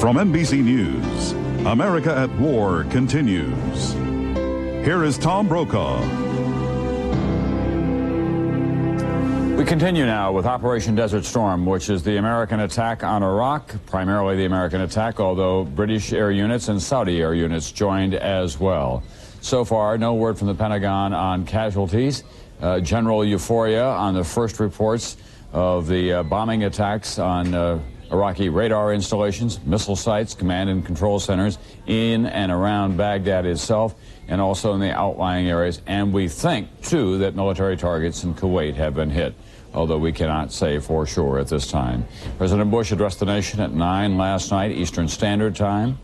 From NBC News, America at War continues. Here is Tom Brokaw. We continue now with Operation Desert Storm, which is the American attack on Iraq, primarily the American attack, although British air units and Saudi air units joined as well. So far, no word from the Pentagon on casualties. General euphoria on the first reports of the bombing attacks on Iraqi radar installations, missile sites, command and control centers in and around Baghdad itself, and also in the outlying areas. And we think, too, that military targets in Kuwait have been hit, although we cannot say for sure at this time. President Bush addressed the nation at 9 last night, Eastern Standard Time.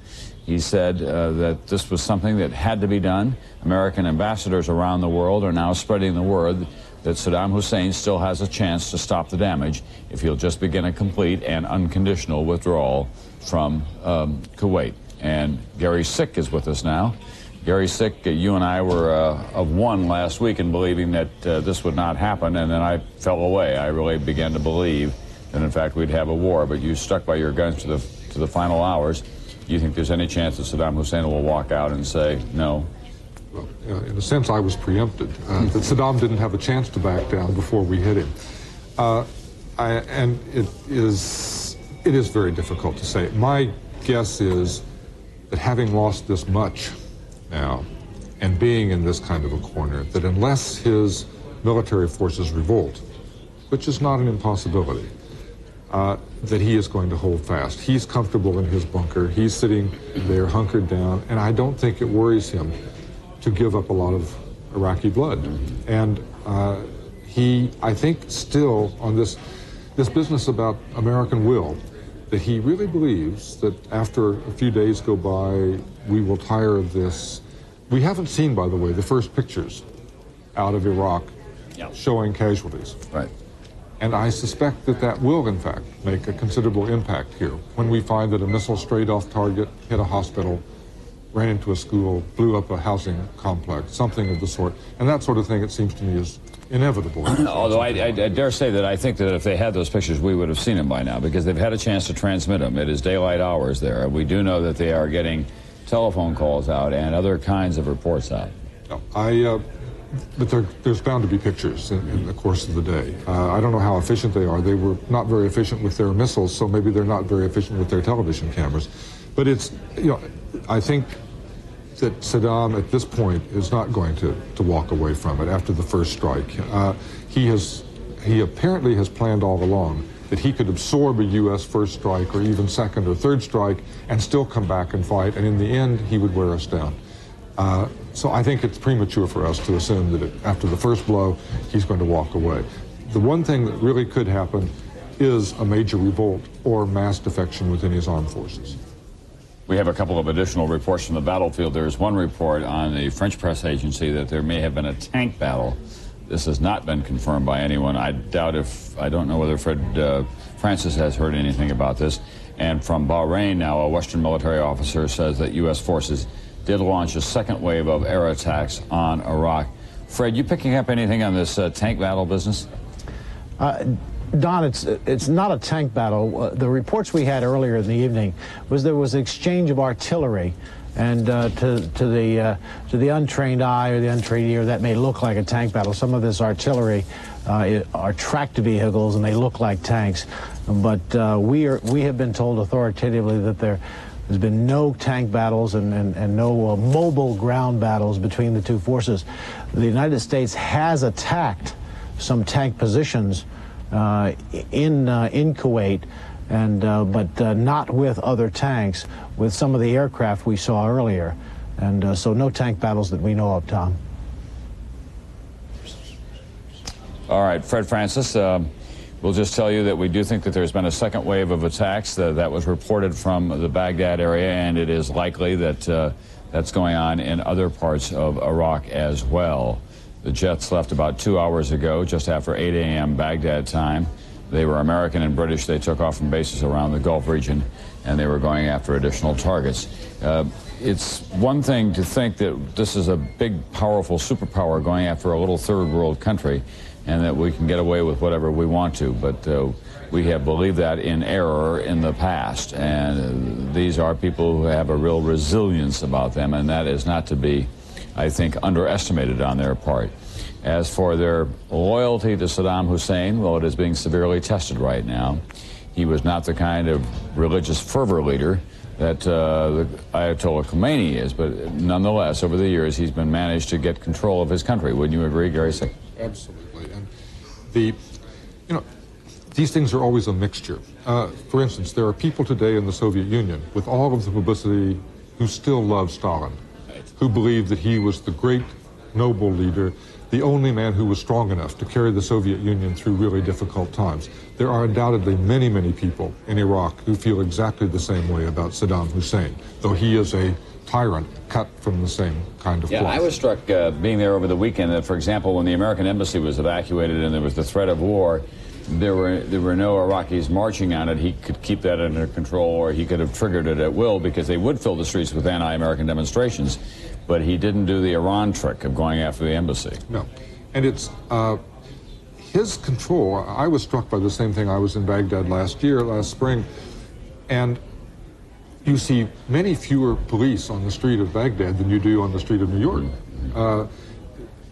He said that this was something that had to be done. American ambassadors around the world are now spreading the word that Saddam Hussein still has a chance to stop the damage if he'll just begin a complete and unconditional withdrawal from Kuwait. And Gary Sick is with us now. Gary Sick, you and I were of one last week in believing that this would not happen, and then I fell away. I really began to believe that, in fact, we'd have a war, but you stuck by your guns to the final hours. Do you think there's any chance that Saddam Hussein will walk out and say no? Well, in a sense, I was preempted. That Saddam didn't have a chance to back down before we hit him. And it is very difficult to say. My guess is that having lost this much now and being in this kind of a corner, that unless his military forces revolt, which is not an impossibility, that he is going to hold fast. He's comfortable in his bunker. He's sitting there hunkered down, and I don't think it worries him to give up a lot of Iraqi blood. And I think still on this business about American will, that he really believes that after a few days go by, we will tire of this. We haven't seen, by the way, the first pictures out of Iraq showing casualties. Right. And I suspect that that will, in fact, make a considerable impact here when we find that a missile strayed off target, hit a hospital, ran into a school, blew up a housing complex, something of the sort. And that sort of thing, it seems to me, is inevitable. Although I dare say that I think that if they had those pictures, we would have seen them by now, because they've had a chance to transmit them. It is daylight hours there. We do know that they are getting telephone calls out and other kinds of reports out. But there's bound to be pictures in the course of the day. I don't know how efficient they are. They were not very efficient with their missiles, so maybe they're not very efficient with their television cameras. But it's, I think that Saddam at this point is not going to walk away from it after the first strike. He apparently has planned all along that he could absorb a U.S. first strike or even second or third strike and still come back and fight, and in the end, he would wear us down. So I think it's premature for us to assume that after the first blow, he's going to walk away. The one thing that really could happen is a major revolt or mass defection within his armed forces. We have a couple of additional reports from the battlefield. There's one report on the French press agency that there may have been a tank battle. This has not been confirmed by anyone. I don't know whether Fred Francis has heard anything about this. And from Bahrain now, a Western military officer says that U.S. forces did launch a second wave of air attacks on Iraq. Fred, you picking up anything on this tank battle business? Don, it's not a tank battle. The reports we had earlier in the evening was there was exchange of artillery, and to the untrained eye or the untrained ear, that may look like a tank battle. Some of this artillery are tracked vehicles, and they look like tanks. But we have been told authoritatively that there's been no tank battles and no mobile ground battles between the two forces. The United States has attacked some tank positions in Kuwait, but not with other tanks, with some of the aircraft we saw earlier. And so no tank battles that we know of, Tom. All right, Fred Francis, we'll just tell you that we do think that there's been a second wave of attacks that was reported from the Baghdad area, and it is likely that that's going on in other parts of Iraq as well. The jets left about 2 hours ago, just after 8 a.m. Baghdad time. They were American and British. They took off from bases around the Gulf region, and they were going after additional targets. It's one thing to think that this is a big, powerful superpower going after a little third world country, and that we can get away with whatever we want to. But we have believed that in error in the past. And these are people who have a real resilience about them, and that is not to be, I think, underestimated on their part. As for their loyalty to Saddam Hussein, well, it is being severely tested right now. He was not the kind of religious fervor leader that the Ayatollah Khomeini is, but nonetheless, over the years, he's been managed to get control of his country. Wouldn't you agree, Gary Sick? Absolutely. And these things are always a mixture. For instance, there are people today in the Soviet Union, with all of the publicity, who still love Stalin, who believe that he was the great, noble leader, the only man who was strong enough to carry the Soviet Union through really difficult times. There are undoubtedly many, many people in Iraq who feel exactly the same way about Saddam Hussein, though he is a tyrant cut from the same kind of cloth. Yeah, I was struck being there over the weekend that, for example, when the American embassy was evacuated and there was the threat of war, there were no Iraqis marching on it. He could keep that under control, or he could have triggered it at will, because they would fill the streets with anti-American demonstrations. But he didn't do the Iran trick of going after the embassy. No. And it's his control. I was struck by the same thing. I was in Baghdad last spring, and you see many fewer police on the street of Baghdad than you do on the street of New York.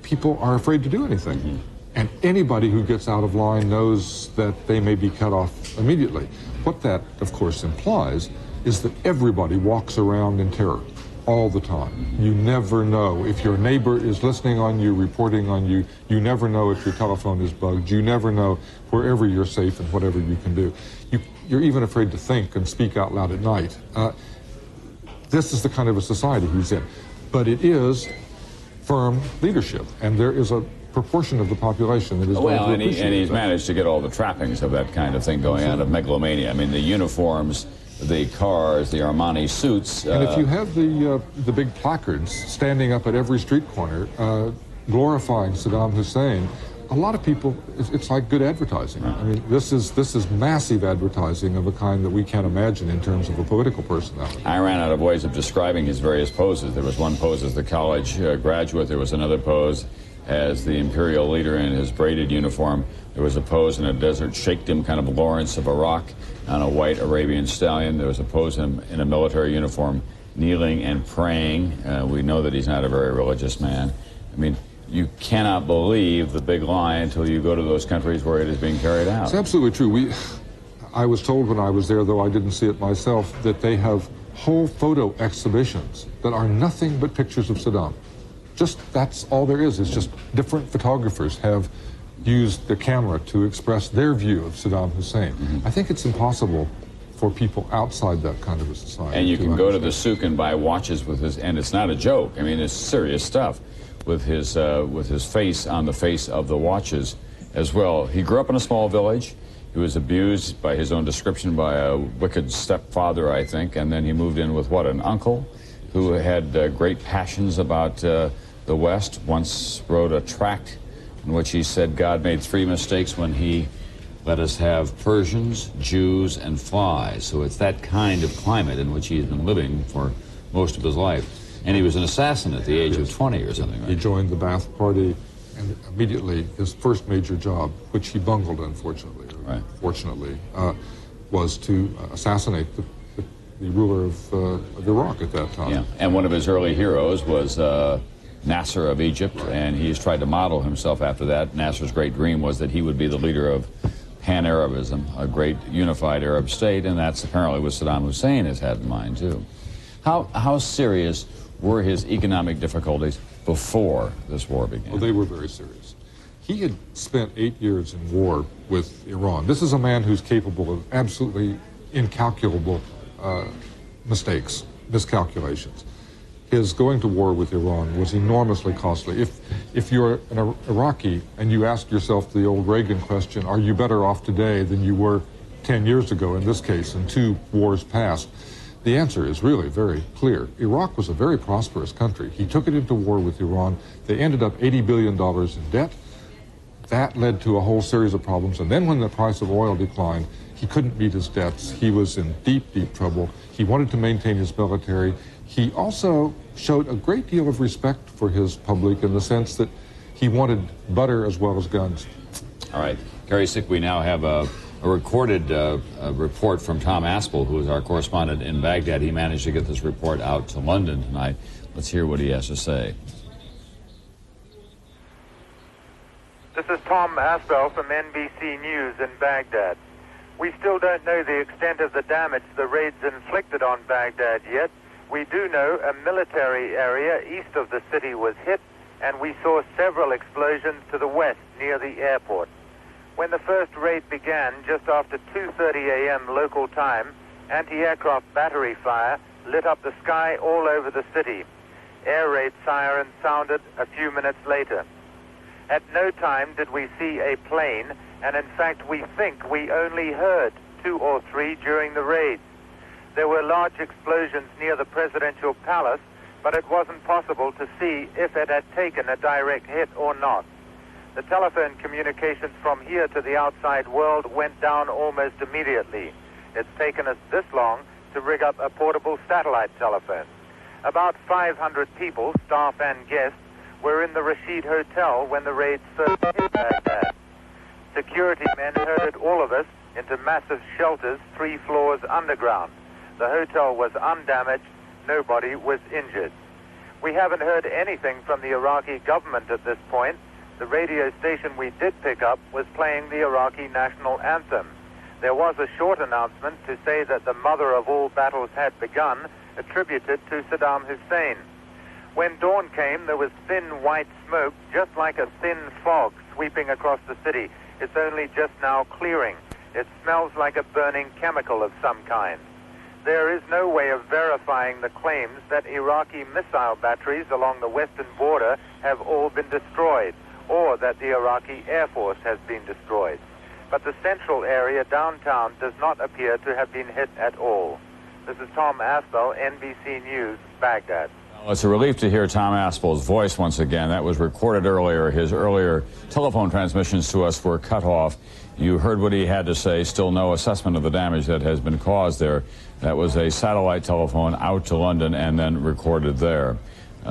People are afraid to do anything. And anybody who gets out of line knows that they may be cut off immediately. What that, of course, implies is that everybody walks around in terror all the time. You never know if your neighbor is listening on you, reporting on you. You never know if your telephone is bugged. You never know wherever you're safe and whatever you can do. You're even afraid to think and speak out loud at night. This is the kind of a society he's in. But it is firm leadership, and there is a proportion of the population that is well, and he's managed to get all the trappings of that kind of thing going on, of megalomania. I mean, the uniforms, the cars, the Armani suits. And if you have the big placards standing up at every street corner glorifying Saddam Hussein, a lot of people, it's like good advertising. I mean, this is massive advertising of a kind that we can't imagine in terms of a political personality. I ran out of ways of describing his various poses. There was one pose as the college graduate. There was another pose as the imperial leader in his braided uniform. There was a pose in a desert sheikhdom, kind of Lawrence of Iraq, on a white Arabian stallion. There was a pose in a military uniform, kneeling and praying. We know that he's not a very religious man. I mean, you cannot believe the big lie until you go to those countries where it is being carried out. It's absolutely true. I was told when I was there, though I didn't see it myself, that they have whole photo exhibitions that are nothing but pictures of Saddam. That's all there is. It's just different photographers have used the camera to express their view of Saddam Hussein. I think it's impossible for people outside that kind of a society. And you can go to the souk and buy watches with his, and it's not a joke. I mean, it's serious stuff, with his face on the face of the watches as well. He grew up in a small village. He was abused, by his own description, by a wicked stepfather, I think, and then he moved in with, what, an uncle who had great passions about the West. Once wrote a tract in which he said God made 3 mistakes when he let us have Persians, Jews, and flies. So it's that kind of climate in which he's been living for most of his life. And he was an assassin at the age of 20 or something, right? He joined the Ba'ath Party, and immediately his first major job, which he bungled, unfortunately, fortunately, was to assassinate the ruler of Iraq at that time. Yeah, and one of his early heroes was Nasser of Egypt, and he's tried to model himself after that. Nasser's great dream was that he would be the leader of Pan-Arabism, a great unified Arab state, and that's apparently what Saddam Hussein has had in mind, too. How serious were his economic difficulties before this war began? Well, they were very serious. He had spent 8 years in war with Iran. This is a man who's capable of absolutely incalculable miscalculations. His going to war with Iran was enormously costly. If you're an Iraqi and you ask yourself the old Reagan question, are you better off today than you were 10 years ago, in this case, in 2 wars past? The answer is really very clear. Iraq was a very prosperous country. He took it into war with Iran. They ended up $80 billion in debt. That led to a whole series of problems. And then when the price of oil declined, he couldn't meet his debts. He was in deep, deep trouble. He wanted to maintain his military. He also showed a great deal of respect for his public in the sense that he wanted butter as well as guns. All right. Gary Sick, we now have a a recorded report from Tom Aspel, who is our correspondent in Baghdad. He managed to get this report out to London tonight. Let's hear what he has to say. This is Tom Aspel from NBC News in Baghdad. We still don't know the extent of the damage the raids inflicted on Baghdad yet. We do know a military area east of the city was hit, and we saw several explosions to the west near the airport. When the first raid began, just after 2:30 a.m. local time, anti-aircraft battery fire lit up the sky all over the city. Air raid sirens sounded a few minutes later. At no time did we see a plane, and in fact we think we only heard 2 or 3 during the raids. There were large explosions near the presidential palace, but it wasn't possible to see if it had taken a direct hit or not. The telephone communications from here to the outside world went down almost immediately. It's taken us this long to rig up a portable satellite telephone. About 500 people, staff and guests, were in the Rashid Hotel when the raids first hit Baghdad. Security men herded all of us into massive shelters 3 floors underground. The hotel was undamaged. Nobody was injured. We haven't heard anything from the Iraqi government at this point. The radio station we did pick up was playing the Iraqi national anthem. There was a short announcement to say that the mother of all battles had begun, attributed to Saddam Hussein. When dawn came, there was thin white smoke, just like a thin fog, sweeping across the city. It's only just now clearing. It smells like a burning chemical of some kind. There is no way of verifying the claims that Iraqi missile batteries along the western border have all been destroyed, or that the Iraqi Air Force has been destroyed. But the central area downtown does not appear to have been hit at all. This is Tom Aspel, NBC News, Baghdad. Well, it's a relief to hear Tom Aspel's voice once again. That was recorded earlier. His earlier telephone transmissions to us were cut off. You heard what he had to say. Still no assessment of the damage that has been caused there. That was a satellite telephone out to London and then recorded there.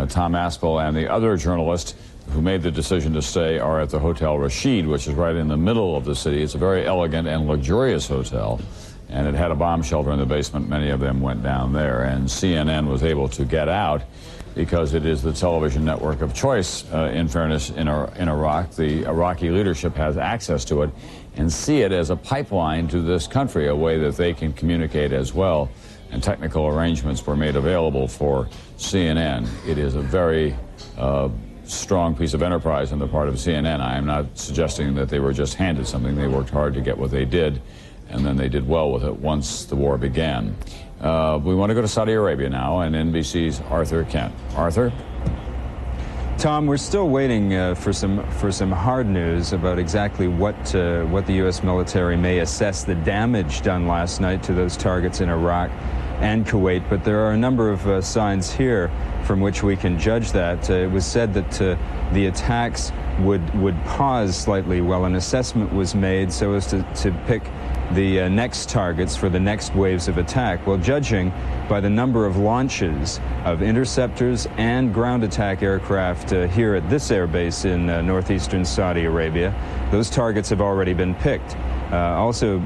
Tom Aspel and the other journalist who made the decision to stay are at the Hotel Rashid, which is right in the middle of the city. It's a very elegant and luxurious hotel, and it had a bomb shelter in the basement. Many of them went down there, and CNN was able to get out because it is the television network of choice, in fairness, in Iraq. The Iraqi leadership has access to it and see it as a pipeline to this country, a way that they can communicate as well, and technical arrangements were made available for CNN. It is a very strong piece of enterprise on the part of CNN. I am not suggesting that they were just handed something. They worked hard to get what they did, and then they did well with it once the war began. We want to go to Saudi Arabia now, and NBC's Arthur Kent. Arthur? Tom, we're still waiting for some hard news about exactly what the U.S. military may assess the damage done last night to those targets in Iraq and Kuwait, but there are a number of signs here from which we can judge that. It was said that the attacks would pause slightly while an assessment was made so as to pick the next targets for the next waves of attack. Well, judging by the number of launches of interceptors and ground attack aircraft here at this airbase in northeastern Saudi Arabia, those targets have already been picked. Also,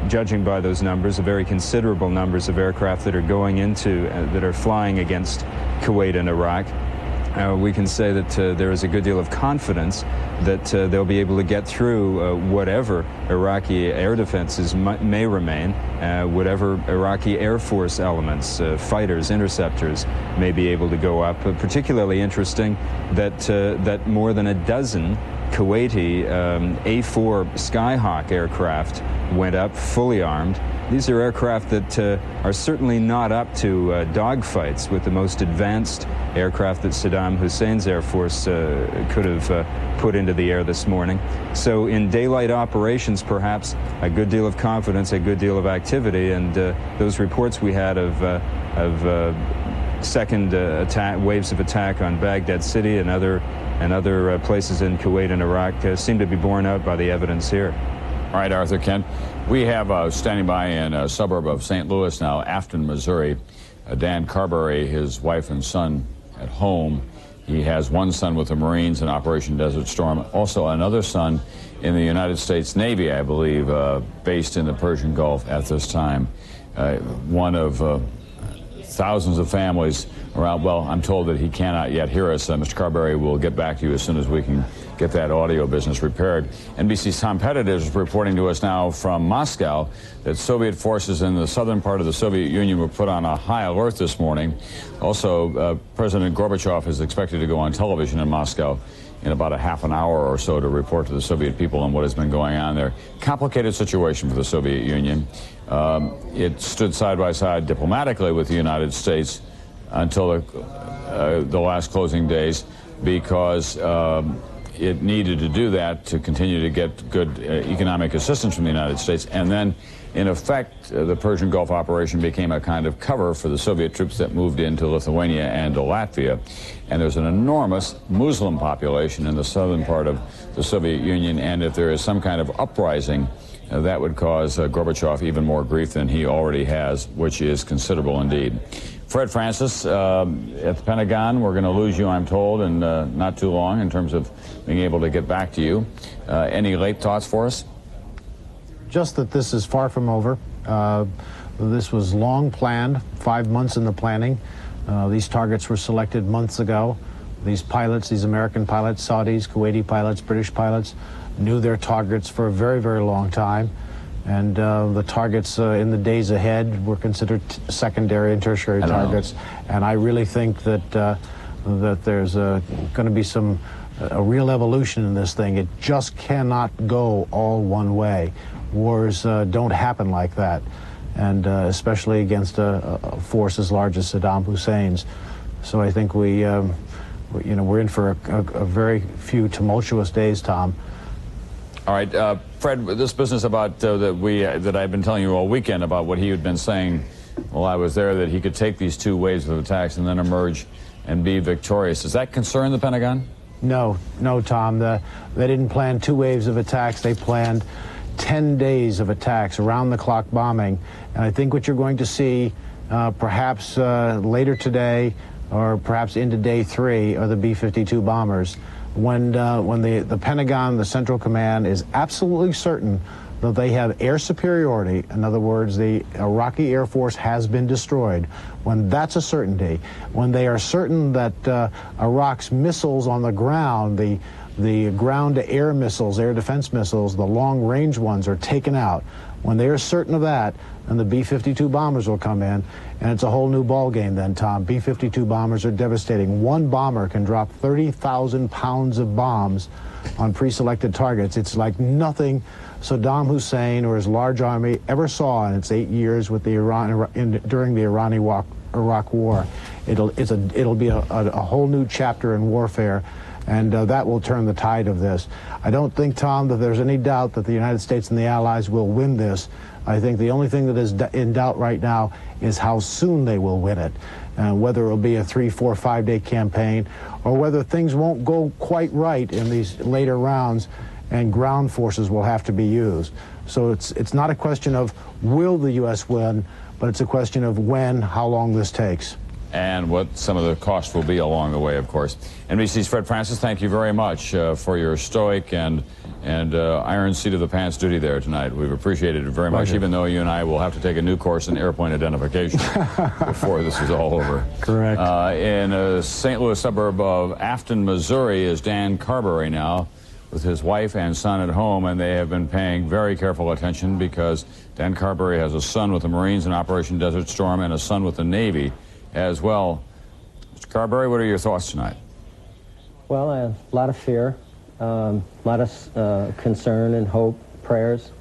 judging by those numbers, very considerable numbers of aircraft that are going into, that are flying against Kuwait and Iraq, we can say that there is a good deal of confidence that they'll be able to get through whatever Iraqi air defenses may remain, whatever Iraqi Air Force elements, fighters, interceptors may be able to go up. Particularly interesting that more than a dozen Kuwaiti A-4 Skyhawk aircraft went up, fully armed. These are aircraft that are certainly not up to dogfights with the most advanced aircraft that Saddam Hussein's Air Force could have put into the air this morning. So in daylight operations, perhaps, a good deal of confidence, a good deal of activity, and those reports we had of second waves of attack on Baghdad City and other places in Kuwait and Iraq seem to be borne out by the evidence here. All right, Arthur Kent. We have standing by in a suburb of St. Louis now, Afton, Missouri, Dan Carberry, his wife and son at home. He has one son with the Marines in Operation Desert Storm, also another son in the United States Navy, I believe, based in the Persian Gulf at this time. One of thousands of families around. Well, I'm told that he cannot yet hear us. Mr. Carberry will get back to you as soon as we can get that audio business repaired. NBC's Tom Pettit is reporting to us now from Moscow that Soviet forces in the southern part of the Soviet Union were put on a high alert this morning. Also, President Gorbachev is expected to go on television in Moscow in about a half an hour or so to report to the Soviet people on what has been going on there. Complicated situation for the Soviet Union. It stood side by side diplomatically with the United States until the last closing days because it needed to do that to continue to get good economic assistance from the United States. And then, in effect, the Persian Gulf operation became a kind of cover for the Soviet troops that moved into Lithuania and to Latvia. And there's an enormous Muslim population in the southern part of the Soviet Union, and if there is some kind of uprising, that would cause Gorbachev even more grief than he already has, which is considerable indeed. Fred Francis, at the Pentagon, we're going to lose you, I'm told, in not too long in terms of being able to get back to you. Any late thoughts for us? Just that this is far from over. This was long planned, 5 months in the planning. These targets were selected months ago. These pilots, these American pilots, Saudis, Kuwaiti pilots, British pilots, knew their targets for a very, very long time. And the targets in the days ahead were considered secondary and tertiary targets. And I really think that that there's going to be a real evolution in this thing. It just cannot go all one way. Wars don't happen like that, and especially against a force as large as Saddam Hussein's. So I think we're in for a very few tumultuous days, Tom. All right, Fred, this business about that I've been telling you all weekend about what he had been saying while I was there, that he could take these two waves of attacks and then emerge and be victorious. Does that concern the Pentagon? No, Tom. They didn't plan 2 waves of attacks. They planned 10 days of attacks, around-the-clock bombing. And I think what you're going to see perhaps later today or perhaps into day 3 are the B-52 bombers. When the Pentagon, the Central Command, is absolutely certain that they have air superiority, in other words, the Iraqi Air Force has been destroyed, when that's a certainty, when they are certain that Iraq's missiles on the ground, the ground-to-air missiles, air defense missiles, the long-range ones are taken out, when they are certain of that, then the B-52 bombers will come in, and it's a whole new ballgame then, Tom. B-52 bombers are devastating. One bomber can drop 30,000 pounds of bombs on pre-selected targets. It's like nothing Saddam Hussein or his large army ever saw in its 8 years with the during the Iran-Iraq War. It'll be a whole new chapter in warfare, and that will turn the tide of this. I don't think, Tom, that there's any doubt that the United States and the Allies will win this. I think the only thing that is in doubt right now is how soon they will win it, whether it will be a 3, 4, 5-day campaign, or whether things won't go quite right in these later rounds and ground forces will have to be used. So it's not a question of will the U.S. win, but it's a question of when, how long this takes. And what some of the costs will be along the way, of course. NBC's Fred Francis, thank you very much for your stoic and iron seat of the pants duty there tonight. We've appreciated it very much, even though you and I will have to take a new course in airplane identification before this is all over. Correct. In a St. Louis suburb of Afton, Missouri, is Dan Carberry now with his wife and son at home, and they have been paying very careful attention because Dan Carberry has a son with the Marines in Operation Desert Storm and a son with the Navy as well. Mr. Carberry, what are your thoughts tonight? Well, a lot of fear, a lot of concern and hope, prayers.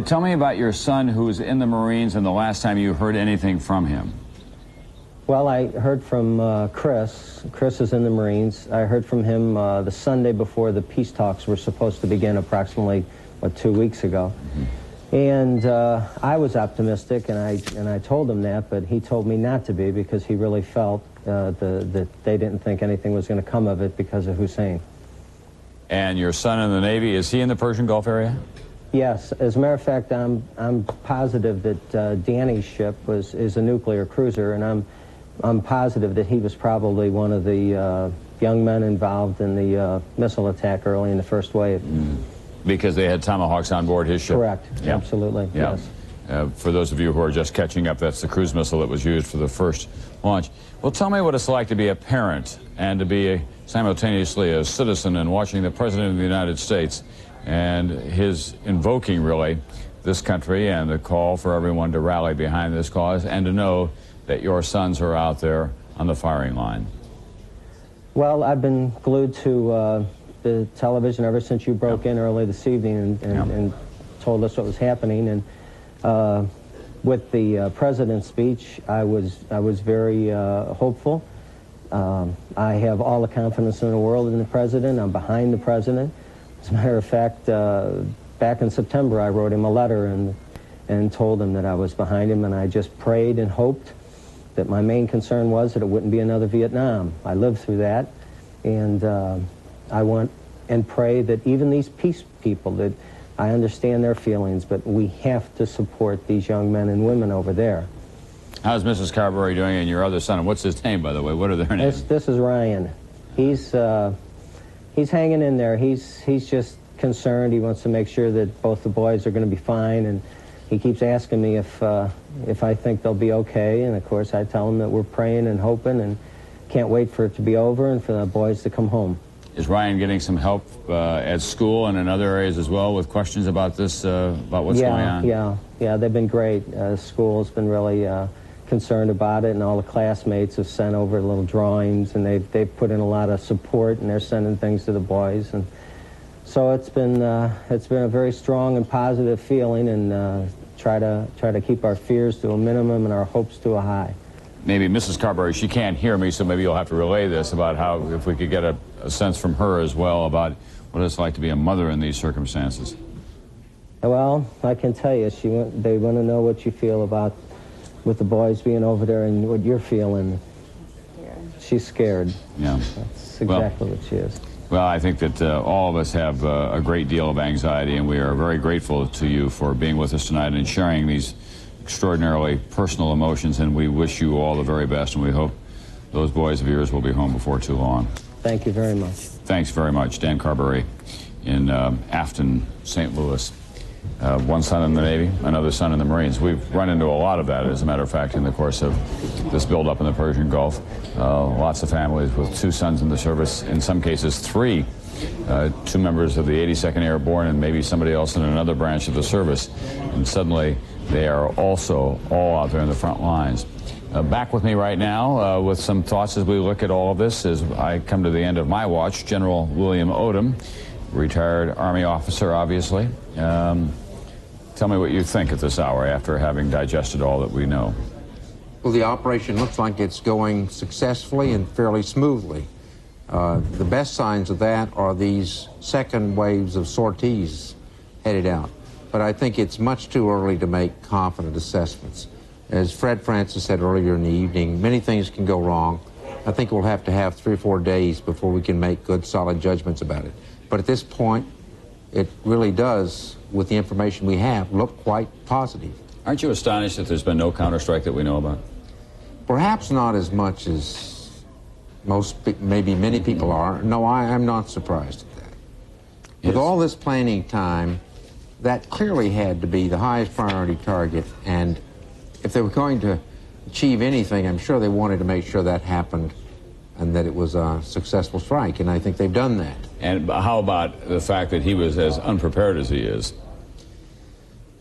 Tell me about your son who's in the Marines and the last time you heard anything from him. Well, I heard from Chris. Chris is in the Marines. I heard from him the Sunday before the peace talks were supposed to begin, approximately, 2 weeks ago. Mm-hmm. And I was optimistic, and I told him that, but he told me not to be because he really felt that they didn't think anything was going to come of it because of Hussein. And your son in the Navy, is he in the Persian Gulf area? Yes, as a matter of fact, I'm positive that Danny's ship is a nuclear cruiser, and I'm positive that he was probably one of the young men involved in the missile attack early in the first wave. Because they had Tomahawks on board his ship? Correct, Yeah. Absolutely, Yeah. yes. For those of you who are just catching up, that's the cruise missile that was used for the first launch. Well, tell me what it's like to be a parent and to be simultaneously a citizen and watching the President of the United States and his invoking, really, this country and the call for everyone to rally behind this cause, and to know that your sons are out there on the firing line. Well, I've been glued to the television ever since you broke in early this evening and told us what was happening. And with the president's speech, I was very hopeful. I have all the confidence in the world in the president. I'm behind the president. As a matter of fact, back in September, I wrote him a letter and told him that I was behind him, and I just prayed and hoped that my main concern was that it wouldn't be another Vietnam. I lived through that, and I want and pray that even these peace people, that I understand their feelings, but we have to support these young men and women over there. How's Mrs. Carberry doing and your other son? And what's his name, by the way? What are their names? This is Ryan. He's hanging in there. He's just concerned. He wants to make sure that both the boys are going to be fine, and he keeps asking me if I think they'll be okay. And of course, I tell him that we're praying and hoping, and can't wait for it to be over and for the boys to come home. Is Ryan getting some help at school and in other areas as well with questions about this, about what's going on? Yeah, they've been great. School's been really concerned about it, and all the classmates have sent over little drawings, and they've put in a lot of support, and they're sending things to the boys, and so it's been a very strong and positive feeling, and try to keep our fears to a minimum and our hopes to a high. Maybe Mrs. Carberry, she can't hear me, so maybe you'll have to relay this about how, if we could get a sense from her as well about what it's like to be a mother in these circumstances. Well, I can tell you, they want to know what you feel about with the boys being over there and what you're feeling. She's scared. Yeah. That's exactly what she is. Well, I think that all of us have a great deal of anxiety, and we are very grateful to you for being with us tonight and sharing these extraordinarily personal emotions, and we wish you all the very best, and we hope those boys of yours will be home before too long. Thank you very much. Thanks very much. Dan Carberry in Afton, St. Louis. One son in the Navy, another son in the Marines. We've run into a lot of that, as a matter of fact, in the course of this buildup in the Persian Gulf. Lots of families with two sons in the service, in some cases three. Two members of the 82nd Airborne and maybe somebody else in another branch of the service. And suddenly they are also all out there in the front lines. Back with me right now with some thoughts as we look at all of this as I come to the end of my watch, General William Odom, retired Army officer, obviously. Tell me what you think at this hour after having digested all that we know. Well, the operation looks like it's going successfully and fairly smoothly. The best signs of that are these second waves of sorties headed out. But I think it's much too early to make confident assessments. As Fred Francis said earlier in the evening, many things can go wrong. I think we'll have to have 3 or 4 days before we can make good, solid judgments about it. But at this point, it really does, with the information we have, look quite positive. Aren't you astonished that there's been no counterstrike that we know about? Perhaps not as much as maybe many people are. No, I'm not surprised at that. Yes. With all this planning time, that clearly had to be the highest priority target, and if they were going to achieve anything, I'm sure they wanted to make sure that happened and that it was a successful strike, and I think they've done that. And how about the fact that he was as unprepared as he is?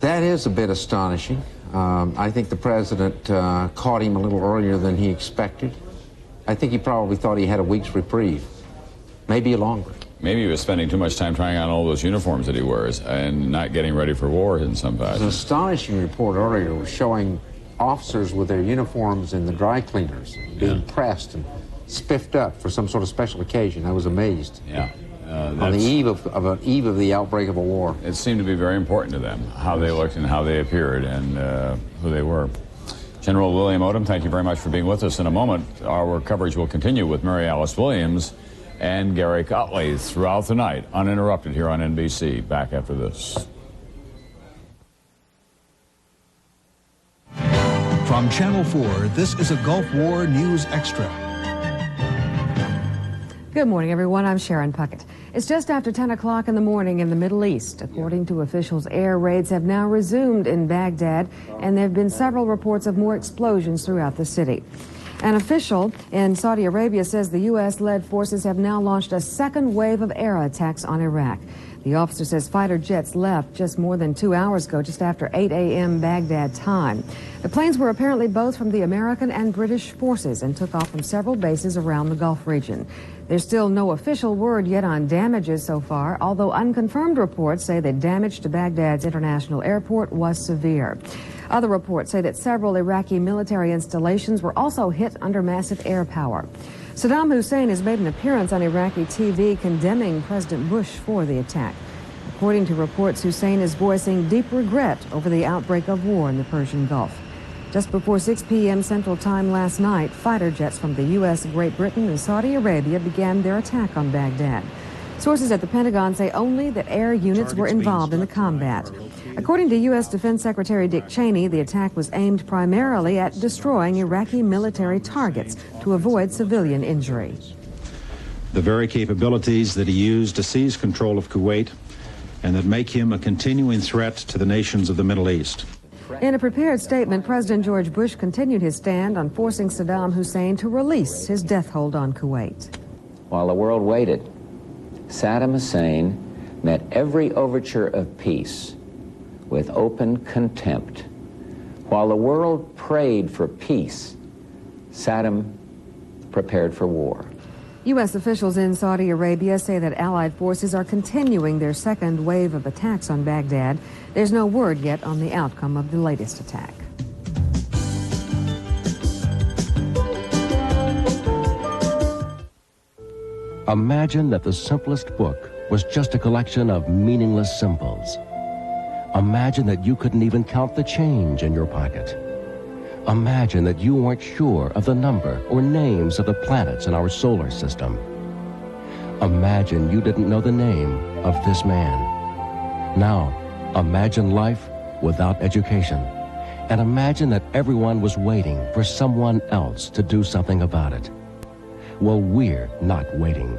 That is a bit astonishing. I think the president caught him a little earlier than he expected. I think he probably thought he had a week's reprieve, maybe longer. Maybe he was spending too much time trying on all those uniforms that he wears and not getting ready for war in some fashion. There's an astonishing report earlier showing officers with their uniforms in the dry cleaners being pressed and spiffed up for some sort of special occasion. I was amazed. Yeah. On the eve of the outbreak of a war. It seemed to be very important to them, how they looked and how they appeared and who they were. General William Odom, thank you very much for being with us. In a moment, our coverage will continue with Mary Alice Williams and Gary Cotley throughout the night, uninterrupted here on NBC. Back after this. From Channel 4, this is a Gulf War News Extra. Good morning, everyone. I'm Sharon Puckett. It's just after 10 o'clock in the morning in the Middle East. According to officials, air raids have now resumed in Baghdad, and there have been several reports of more explosions throughout the city. An official in Saudi Arabia says the U.S.-led forces have now launched a second wave of air attacks on Iraq. The officer says fighter jets left just more than 2 hours ago, just after 8 a.m. Baghdad time. The planes were apparently both from the American and British forces and took off from several bases around the Gulf region. There's still no official word yet on damages so far, although unconfirmed reports say that damage to Baghdad's international airport was severe. Other reports say that several Iraqi military installations were also hit under massive air power. Saddam Hussein has made an appearance on Iraqi TV condemning President Bush for the attack. According to reports, Hussein is voicing deep regret over the outbreak of war in the Persian Gulf. Just before 6 p.m. Central Time last night, fighter jets from the U.S., Great Britain, and Saudi Arabia began their attack on Baghdad. Sources at the Pentagon say only that air units were involved in the combat. According to U.S. Defense Secretary Dick Cheney, the attack was aimed primarily at destroying Iraqi military targets to avoid civilian injury. The very capabilities that he used to seize control of Kuwait and that make him a continuing threat to the nations of the Middle East. In a prepared statement, President George Bush continued his stand on forcing Saddam Hussein to release his death hold on Kuwait. While the world waited, Saddam Hussein met every overture of peace with open contempt. While the world prayed for peace, Saddam prepared for war. U.S. officials in Saudi Arabia say that Allied forces are continuing their second wave of attacks on Baghdad. There's no word yet on the outcome of the latest attack. Imagine that the simplest book was just a collection of meaningless symbols. Imagine that you couldn't even count the change in your pocket. Imagine that you weren't sure of the number or names of the planets in our solar system. Imagine you didn't know the name of this man. Now, imagine life without education. And imagine that everyone was waiting for someone else to do something about it. Well, we're not waiting.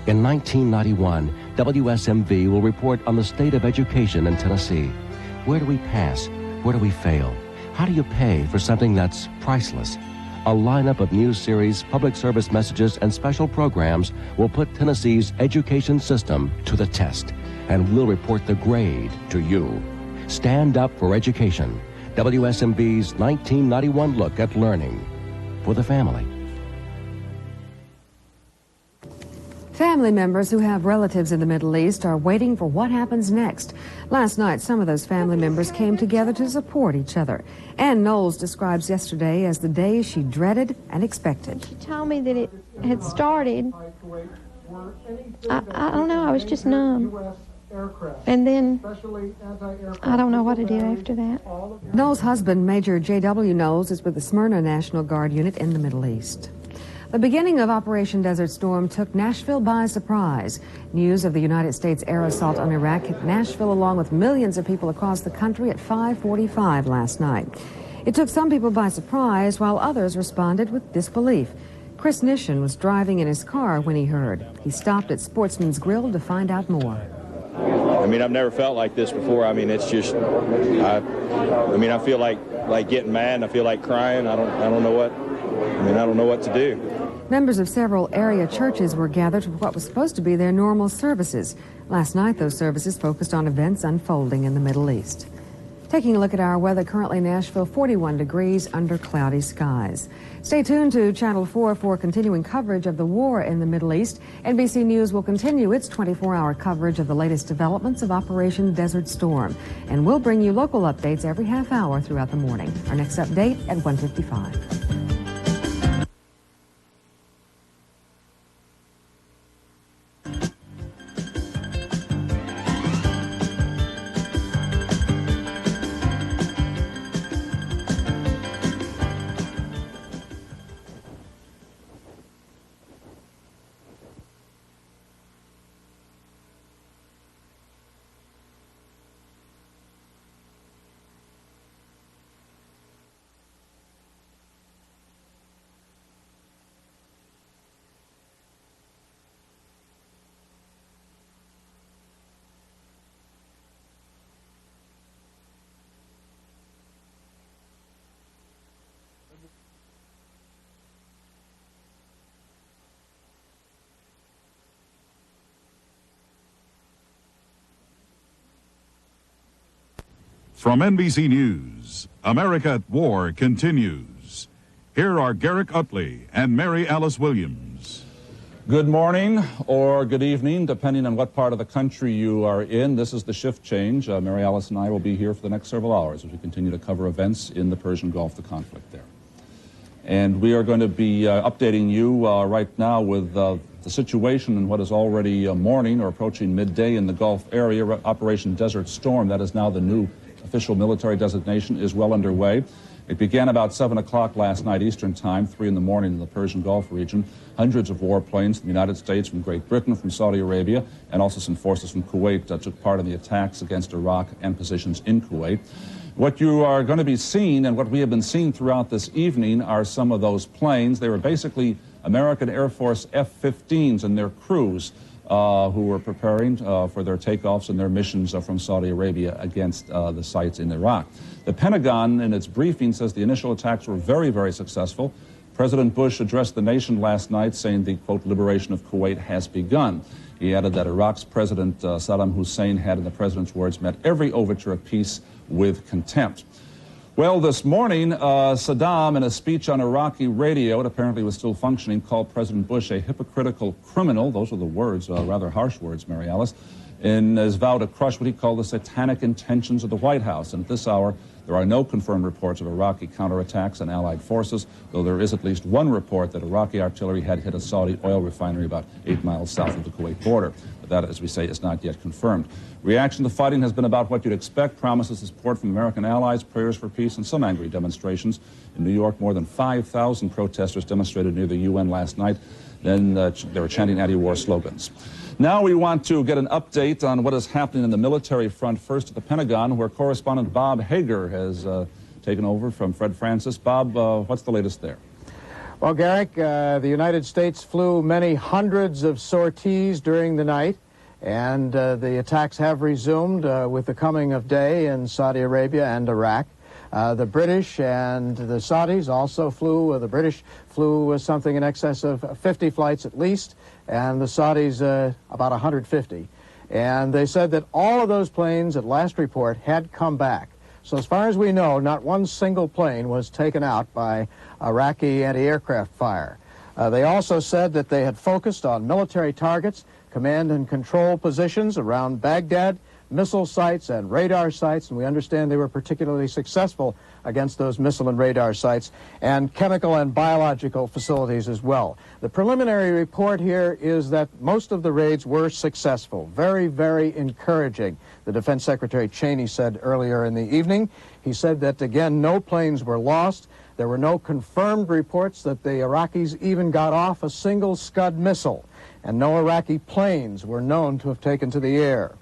In 1991, WSMV will report on the state of education in Tennessee. Where do we pass? Where do we fail? How do you pay for something that's priceless? A lineup of news series, public service messages, and special programs will put Tennessee's education system to the test, and we'll report the grade to you. Stand up for education. WSMV's 1991 look at learning for the family. Family members who have relatives in the Middle East are waiting for what happens next. Last night, some of those family members came together to support each other. Ann Knowles describes yesterday as the day she dreaded and expected. She told me that it had started. I don't know, I was just numb. And then, I don't know what to do after that. Knowles' husband, Major J.W. Knowles, is with the Smyrna National Guard unit in the Middle East. The beginning of Operation Desert Storm took Nashville by surprise. News of the United States air assault on Iraq hit Nashville along with millions of people across the country at 5:45 last night. It took some people by surprise while others responded with disbelief. Chris Nishan was driving in his car when he heard. He stopped at Sportsman's Grill to find out more. I mean, I've never felt like this before. I mean, it's just, I feel like getting mad, and I feel like crying. I don't know what to do. Members of several area churches were gathered for what was supposed to be their normal services. Last night, those services focused on events unfolding in the Middle East. Taking a look at our weather, currently Nashville, 41 degrees under cloudy skies. Stay tuned to Channel 4 for continuing coverage of the war in the Middle East. NBC News will continue its 24-hour coverage of the latest developments of Operation Desert Storm. And we'll bring you local updates every half hour throughout the morning. Our next update at 1:55. From NBC News, America at War continues. Here are Garrick Utley and Mary Alice Williams. Good morning or good evening, depending on what part of the country you are in. This is the shift change. Mary Alice and I will be here for the next several hours as we continue to cover events in the Persian Gulf, the conflict there. And we are going to be updating you right now with the situation in what is already morning or approaching midday in the Gulf area. Operation Desert Storm, that is now the new official military designation, is well underway. It began about 7 o'clock last night Eastern Time, 3 in the morning in the Persian Gulf region. Hundreds of warplanes from the United States, from Great Britain, from Saudi Arabia, and also some forces from Kuwait took part in the attacks against Iraq and positions in Kuwait. What you are going to be seeing and what we have been seeing throughout this evening are some of those planes. They were basically American Air Force F-15s and their crews who were preparing for their takeoffs and their missions from Saudi Arabia against the sites in Iraq. The Pentagon, in its briefing, says the initial attacks were very, very successful. President Bush addressed the nation last night saying the, quote, liberation of Kuwait has begun. He added that Iraq's President Saddam Hussein had, in the president's words, met every overture of peace with contempt. Well, this morning, Saddam, in a speech on Iraqi radio, it apparently was still functioning, called President Bush a hypocritical criminal. Those are the words, rather harsh words, Mary Alice, in his vow to crush what he called the satanic intentions of the White House. And at this hour, there are no confirmed reports of Iraqi counterattacks on Allied forces, though there is at least one report that Iraqi artillery had hit a Saudi oil refinery about 8 miles south of the Kuwait border. But that, as we say, is not yet confirmed. Reaction to the fighting has been about what you'd expect: promises of support from American allies, prayers for peace, and some angry demonstrations. In New York, more than 5,000 protesters demonstrated near the UN last night. Then they were chanting anti-war slogans. Now we want to get an update on what is happening in the military front, first at the Pentagon, where correspondent Bob Hager has taken over from Fred Francis. Bob, what's the latest there? Well, Garrick, the United States flew many hundreds of sorties during the night, and the attacks have resumed with the coming of day in Saudi Arabia and Iraq. The British and the Saudis also flew. The British flew something in excess of 50 flights at least, and the Saudis about 150. And they said that all of those planes, at last report, had come back. So as far as we know, not one single plane was taken out by Iraqi anti-aircraft fire. They also said that they had focused on military targets, command and control positions around Baghdad, missile sites and radar sites, and we understand they were particularly successful against those missile and radar sites, and chemical and biological facilities as well. The preliminary report here is that most of the raids were successful. Very, very encouraging, the Defense Secretary Cheney said earlier in the evening. He said that, again, no planes were lost. There were no confirmed reports that the Iraqis even got off a single Scud missile, and no Iraqi planes were known to have taken to the air.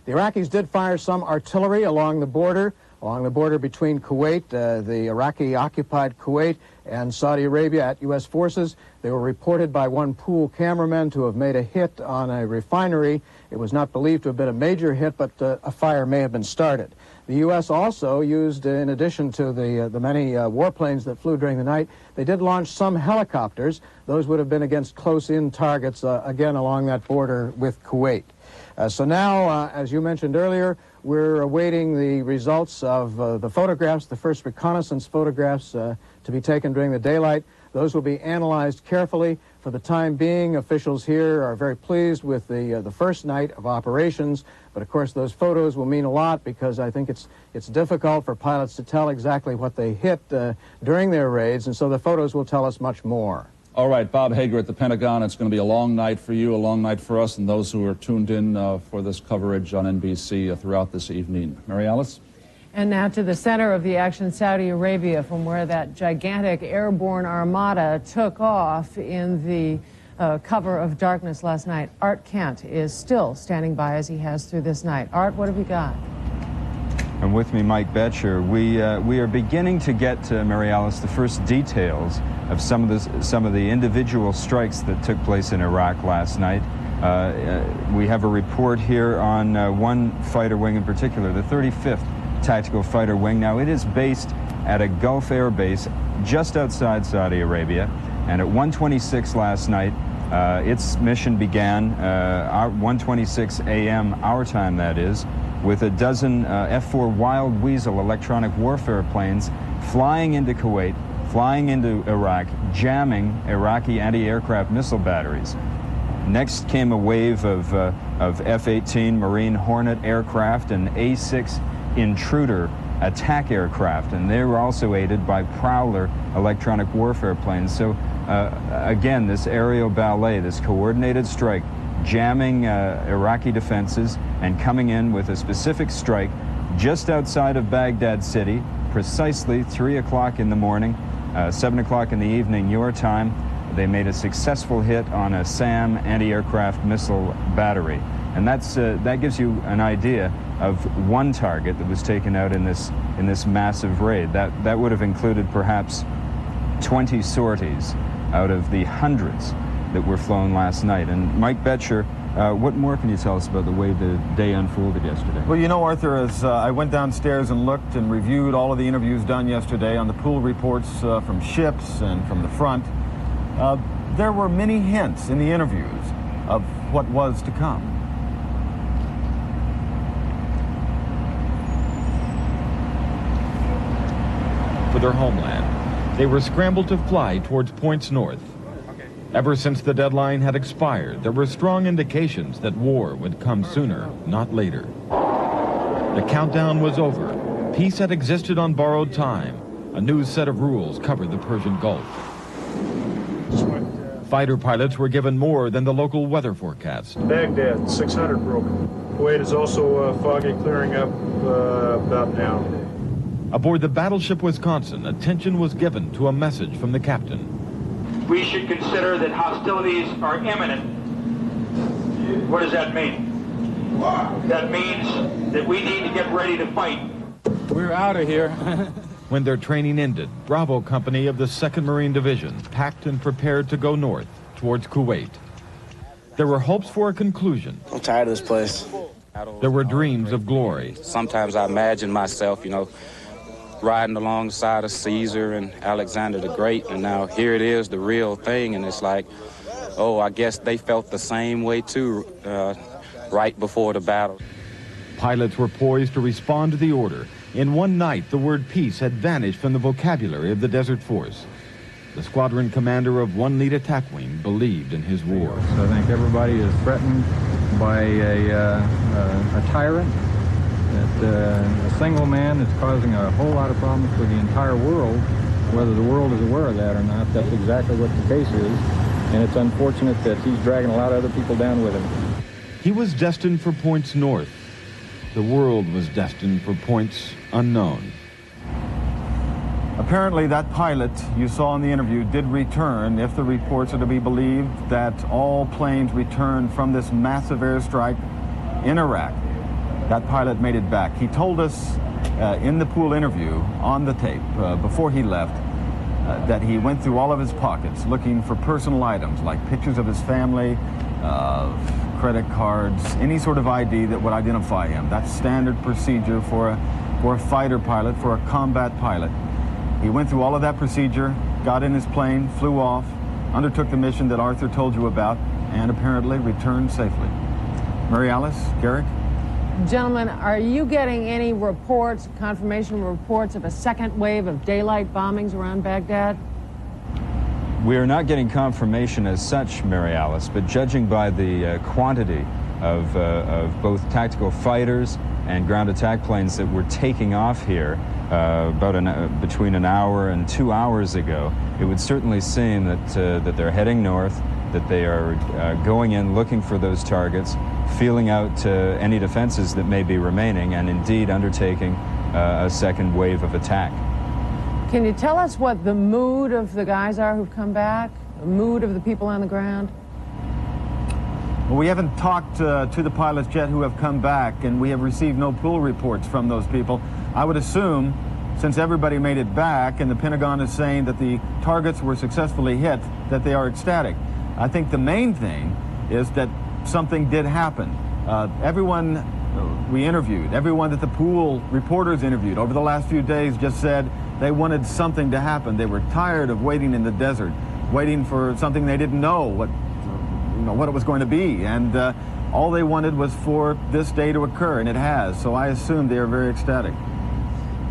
The Iraqis did fire some artillery along the border between Kuwait, the Iraqi-occupied Kuwait, and Saudi Arabia at U.S. forces. They were reported by one pool cameraman to have made a hit on a refinery. It was not believed to have been a major hit, but a fire may have been started. The U.S. also used, in addition to the many warplanes that flew during the night, they did launch some helicopters. Those would have been against close-in targets, again, along that border with Kuwait. So now, as you mentioned earlier, we're awaiting the results of the photographs, the first reconnaissance photographs to be taken during the daylight. Those will be analyzed carefully. For the time being, officials here are very pleased with the first night of operations. But of course, those photos will mean a lot, because I think it's difficult for pilots to tell exactly what they hit during their raids, and so the photos will tell us much more. All right, Bob Hager at the Pentagon. It's going to be a long night for you, a long night for us, and those who are tuned in for this coverage on NBC throughout this evening. Mary Alice? And now to the center of the action, Saudi Arabia, from where that gigantic airborne armada took off in the cover of darkness last night. Art Kent is still standing by, as he has through this night. Art, what have we got? And with me, Mike Betcher. We are beginning to get, Mary Alice, the first details of some of the individual strikes that took place in Iraq last night. We have a report here on one fighter wing in particular, the 35th Tactical Fighter Wing. Now, it is based at a Gulf Air Base just outside Saudi Arabia, and at 1:26 last night, its mission began, 1:26 a.m. our time, that is. with a dozen F-4 Wild Weasel electronic warfare planes flying into Kuwait, flying into Iraq, jamming Iraqi anti-aircraft missile batteries. Next came a wave of F-18 Marine Hornet aircraft and A-6 Intruder attack aircraft, and they were also aided by Prowler electronic warfare planes. So again, this aerial ballet, this coordinated strike, jamming Iraqi defenses and coming in with a specific strike just outside of Baghdad city, precisely 3 o'clock in the morning, 7 o'clock in the evening your time. They made a successful hit on a SAM anti-aircraft missile battery. And that gives you an idea of one target that was taken out in this massive raid. That would have included perhaps 20 sorties out of the hundreds that were flown last night. And Mike Betcher, what more can you tell us about the way the day unfolded yesterday? Well, you know, Arthur, as I went downstairs and looked and reviewed all of the interviews done yesterday on the pool reports from ships and from the front, there were many hints in the interviews of what was to come. For their homeland, they were scrambled to fly towards points north. Ever since the deadline had expired, there were strong indications that war would come sooner, not later. The countdown was over. Peace had existed on borrowed time. A new set of rules covered the Persian Gulf. Fighter pilots were given more than the local weather forecast. Baghdad, 600 broken. Kuwait is also foggy, clearing up about now. Aboard the battleship Wisconsin, attention was given to a message from the captain. We should consider that hostilities are imminent. What does that mean? That means that we need to get ready to fight. We're out of here. When their training ended, Bravo Company of the 2nd Marine Division packed and prepared to go north towards Kuwait. There were hopes for a conclusion. I'm tired of this place. There were dreams of glory. Sometimes I imagine myself, riding alongside of Caesar and Alexander the Great, and now here it is, the real thing, and it's like, oh, I guess they felt the same way too, right before the battle. Pilots were poised to respond to the order. In one night, the word peace had vanished from the vocabulary of the Desert Force. The squadron commander of one lead attack wing believed in his war. So I think everybody is threatened by a tyrant. That a single man is causing a whole lot of problems for the entire world. Whether the world is aware of that or not, that's exactly what the case is. And it's unfortunate that he's dragging a lot of other people down with him. He was destined for points north. The world was destined for points unknown. Apparently that pilot you saw in the interview did return, if the reports are to be believed, that all planes returned from this massive airstrike in Iraq. That pilot made it back. He told us in the pool interview on the tape before he left that he went through all of his pockets looking for personal items like pictures of his family, credit cards, any sort of ID that would identify him. That's standard procedure for a fighter pilot, for a combat pilot. He went through all of that procedure, got in his plane, flew off, undertook the mission that Arthur told you about, and apparently returned safely. Mary Alice, Garrick? Gentlemen, are you getting any reports, confirmation reports of a second wave of daylight bombings around Baghdad? We are not getting confirmation as such, Mary Alice, but judging by the quantity of both tactical fighters and ground attack planes that were taking off here between an hour and 2 hours ago, it would certainly seem that they're heading north, that they are going in looking for those targets, feeling out any defenses that may be remaining, and indeed undertaking a second wave of attack. Can you tell us what the mood of the guys are who've come back? The mood of the people on the ground? Well, we haven't talked to the pilots yet who have come back, and we have received no pool reports from those people. I would assume, since everybody made it back and the Pentagon is saying that the targets were successfully hit, that they are ecstatic. I think the main thing is that something did happen. Everyone we interviewed, everyone that the pool reporters interviewed over the last few days just said they wanted something to happen. They were tired of waiting in the desert, waiting for something they didn't know what it was going to be. And All they wanted was for this day to occur, and it has. So I assume they are very ecstatic.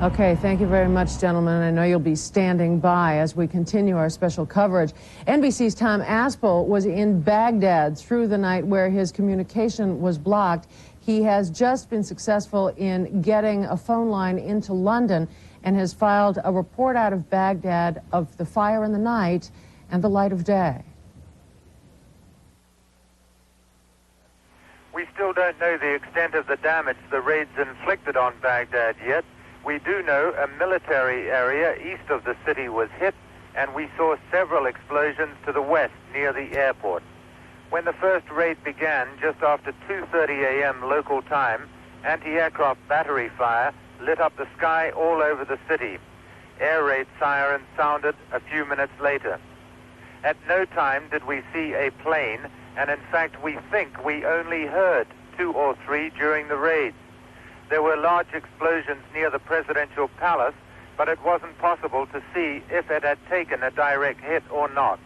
Okay, thank you very much, gentlemen. I know you'll be standing by as we continue our special coverage. NBC's Tom Aspel was in Baghdad through the night where his communication was blocked. He has just been successful in getting a phone line into London and has filed a report out of Baghdad of the fire in the night and the light of day. We still don't know the extent of the damage the raids inflicted on Baghdad yet. We do know a military area east of the city was hit, and we saw several explosions to the west near the airport. When the first raid began, just after 2:30 a.m. local time, anti-aircraft battery fire lit up the sky all over the city. Air raid sirens sounded a few minutes later. At no time did we see a plane, and in fact we think we only heard 2 or 3 during the raids. There were large explosions near the presidential palace, but it wasn't possible to see if it had taken a direct hit or not.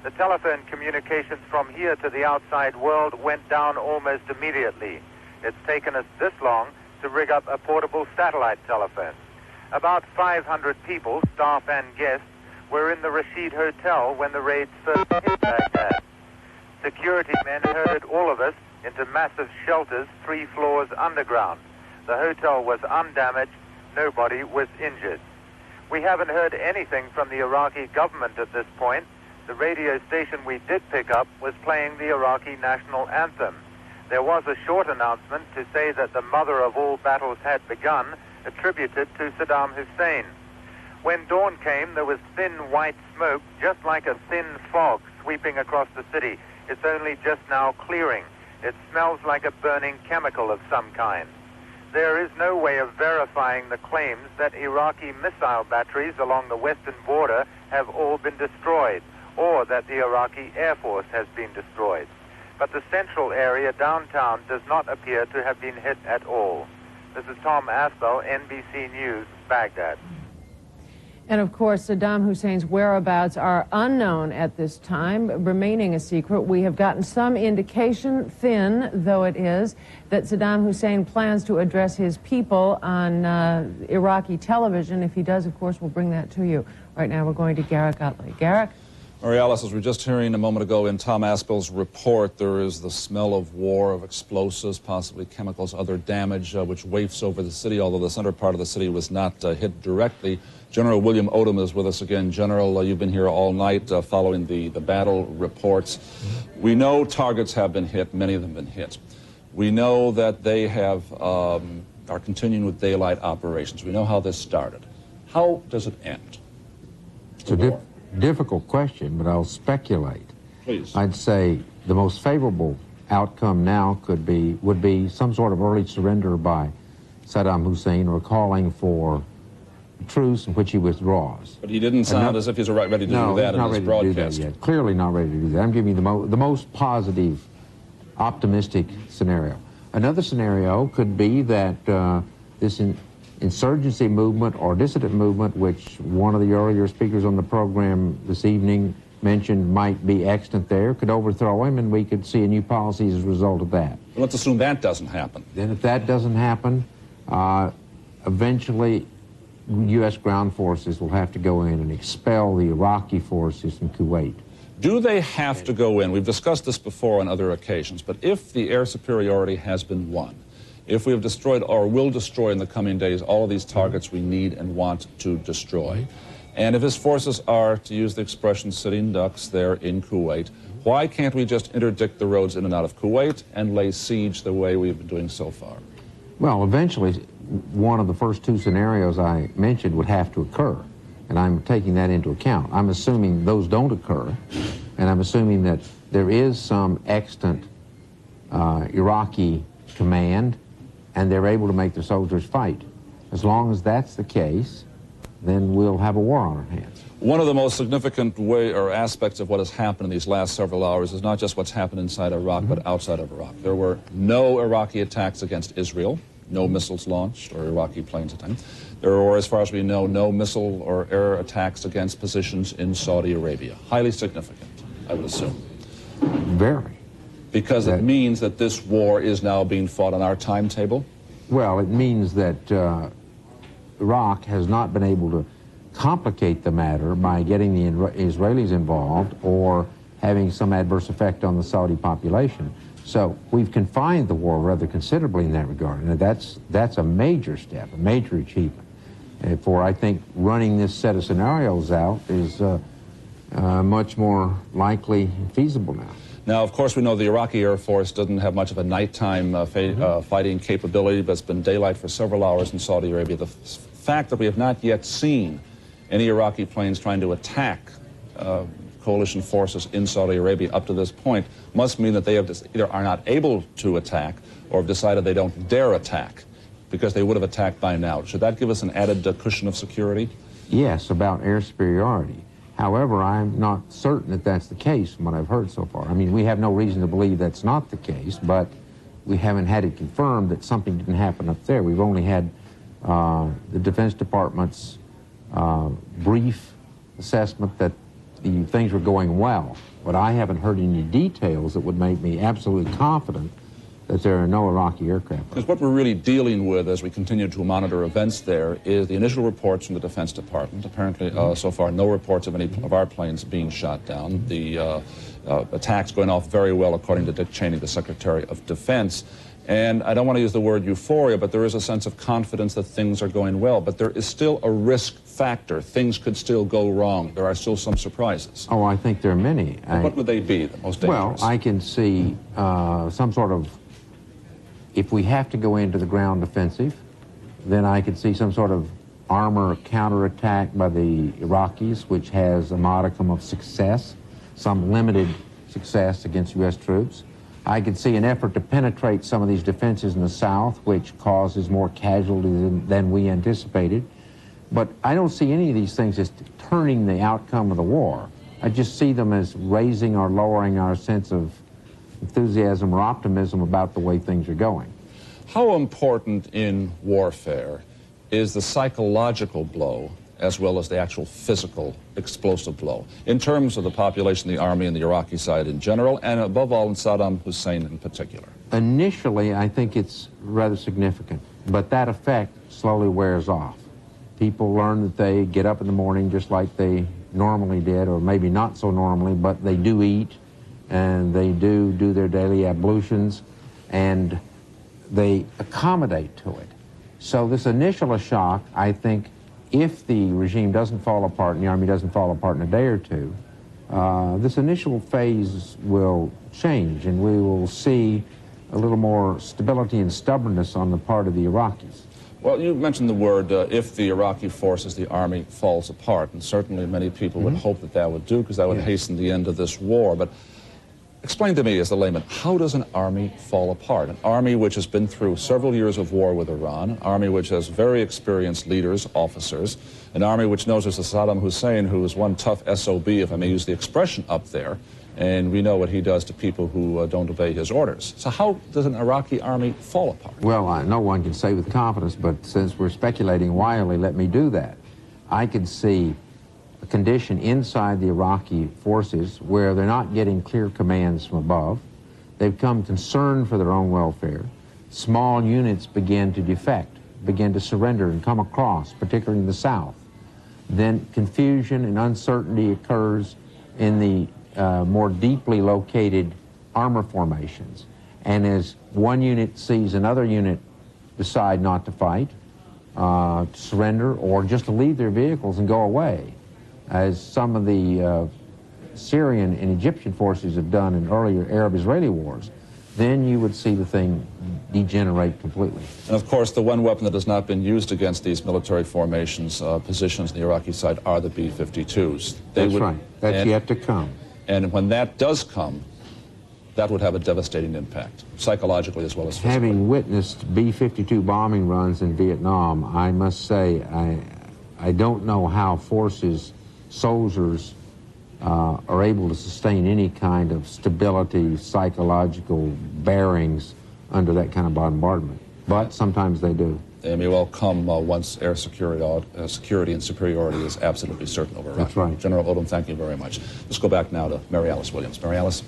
The telephone communications from here to the outside world went down almost immediately. It's taken us this long to rig up a portable satellite telephone. About 500 people, staff and guests, were in the Rashid Hotel when the raids first hit Baghdad. Security men herded all of us into massive shelters 3 floors underground. The hotel was undamaged. Nobody was injured. We haven't heard anything from the Iraqi government at this point. The radio station we did pick up was playing the Iraqi national anthem. There was a short announcement to say that the mother of all battles had begun, attributed to Saddam Hussein. When dawn came, there was thin white smoke, just like a thin fog sweeping across the city. It's only just now clearing. It smells like a burning chemical of some kind. There is no way of verifying the claims that Iraqi missile batteries along the western border have all been destroyed, or that the Iraqi Air Force has been destroyed. But the central area downtown does not appear to have been hit at all. This is Tom Aspel, NBC News, Baghdad. And of course, Saddam Hussein's whereabouts are unknown at this time, remaining a secret. We have gotten some indication, thin though it is, that Saddam Hussein plans to address his people on Iraqi television. If he does, of course, we'll bring that to you. Right now, we're going to Garrick Utley. Garrick? Mary Alice, as we were just hearing a moment ago in Tom Aspel's report, there is the smell of war, of explosives, possibly chemicals, other damage, which wafts over the city, although the center part of the city was not hit directly. General William Odom is with us again. General, you've been here all night following the battle reports. We know targets have been hit, many of them have been hit. We know that they have are continuing with daylight operations. We know how this started. How does it end? It's a difficult question, but I'll speculate. Please. I'd say the most favorable outcome now would be some sort of early surrender by Saddam Hussein, or calling for truce in which he withdraws. But he didn't sound as if he's ready to do that in his broadcast. No, he's not ready to do that yet. Clearly not ready to do that. I'm giving you the most positive, optimistic scenario. Another scenario could be that this insurgency movement or dissident movement, which one of the earlier speakers on the program this evening mentioned might be extant there, could overthrow him, and we could see a new policy as a result of that. Well, let's assume that doesn't happen. Then if that doesn't happen, eventually U.S. ground forces will have to go in and expel the Iraqi forces in Kuwait. Do they have to go in? We've discussed this before on other occasions, but if the air superiority has been won, if we have destroyed or will destroy in the coming days all of these targets we need and want to destroy, and if his forces are, to use the expression, sitting ducks there in Kuwait, why can't we just interdict the roads in and out of Kuwait and lay siege the way we've been doing so far? Well, eventually, one of the first 2 scenarios I mentioned would have to occur, and I'm taking that into account. I'm assuming those don't occur, and I'm assuming that there is some extant Iraqi command, and they're able to make the soldiers fight. As long as that's the case, then we'll have a war on our hands. One of the most significant aspects of what has happened in these last several hours is not just what's happened inside Iraq, but outside of Iraq. There were no Iraqi attacks against Israel, no missiles launched or Iraqi planes attacked. There were, as far as we know, no missile or air attacks against positions in Saudi Arabia. Highly significant, I would assume. Very. Because it means that this war is now being fought on our timetable? Well, it means that Iraq has not been able to complicate the matter by getting the Israelis involved or having some adverse effect on the Saudi population. So we've confined the war rather considerably in that regard, and that's a major step, a major achievement. For, I think, running this set of scenarios out is much more likely and feasible now. Now, of course, we know the Iraqi Air Force doesn't have much of a nighttime fighting capability, but it's been daylight for several hours in Saudi Arabia. The fact that we have not yet seen any Iraqi planes trying to attack coalition forces in Saudi Arabia up to this point must mean that they have either are not able to attack or have decided they don't dare attack because they would have attacked by now. Should that give us an added cushion of security? Yes, about air superiority. However, I'm not certain that that's the case from what I've heard so far. I mean, we have no reason to believe that's not the case, but we haven't had it confirmed that something didn't happen up there. We've only had the Defense Department's brief assessment that the things were going well, but I haven't heard any details that would make me absolutely confident that there are no Iraqi aircraft. Because what we're really dealing with as we continue to monitor events there is the initial reports from the Defense Department. Apparently, so far, no reports of any of our planes being shot down. The attacks going off very well, according to Dick Cheney, the Secretary of Defense. And I don't want to use the word euphoria, but there is a sense of confidence that things are going well. But there is still a risk factor. Things could still go wrong. There are still some surprises. Oh, I think there are many. What would they be, the most dangerous? Well, I can see some sort of, if we have to go into the ground offensive, then I could see some sort of armor counterattack by the Iraqis, which has a modicum of success, some limited success against U.S. troops. I could see an effort to penetrate some of these defenses in the south, which causes more casualties than we anticipated. But I don't see any of these things as turning the outcome of the war. I just see them as raising or lowering our sense of enthusiasm or optimism about the way things are going. How important in warfare is the psychological blow as well as the actual physical explosive blow, in terms of the population, the army, and the Iraqi side in general, and above all in Saddam Hussein in particular? Initially, I think it's rather significant, but that effect slowly wears off. People learn that they get up in the morning just like they normally did, or maybe not so normally, but they do eat, and they do their daily ablutions, and they accommodate to it. So this initial shock, I think, if the regime doesn't fall apart and the army doesn't fall apart in a day or two, this initial phase will change, and we will see a little more stability and stubbornness on the part of the Iraqis. Well, you mentioned the word, if the Iraqi forces, the army falls apart, and certainly many people would hope that that would do, because that would hasten the end of this war. But explain to me, as a layman, how does an army fall apart? An army which has been through several years of war with Iran, an army which has very experienced leaders, officers, an army which knows there's a Saddam Hussein who is one tough SOB, if I may use the expression, up there, and we know what he does to people who don't obey his orders. So how does an Iraqi army fall apart? Well, no one can say with confidence, but since we're speculating wildly, let me do that. I could see a condition inside the Iraqi forces where they're not getting clear commands from above. They've become concerned for their own welfare. Small units begin to defect, begin to surrender and come across, particularly in the south. Then confusion and uncertainty occurs in the more deeply located armor formations. And as one unit sees another unit decide not to fight, to surrender, or just to leave their vehicles and go away, as some of the Syrian and Egyptian forces have done in earlier Arab-Israeli wars, then you would see the thing degenerate completely. And of course, the one weapon that has not been used against these military formations, positions on the Iraqi side, are the B-52s. That's right. That's yet to come. And when that does come, that would have a devastating impact, psychologically as well as physically. Having witnessed B-52 bombing runs in Vietnam, I must say I don't know how forces, soldiers, are able to sustain any kind of stability, psychological bearings under that kind of bombardment. But sometimes they do. They may well come once air security and superiority is absolutely certain over Iraq. That's right. General Odom, thank you very much. Let's go back now to Mary Alice Williams. Mary Alice.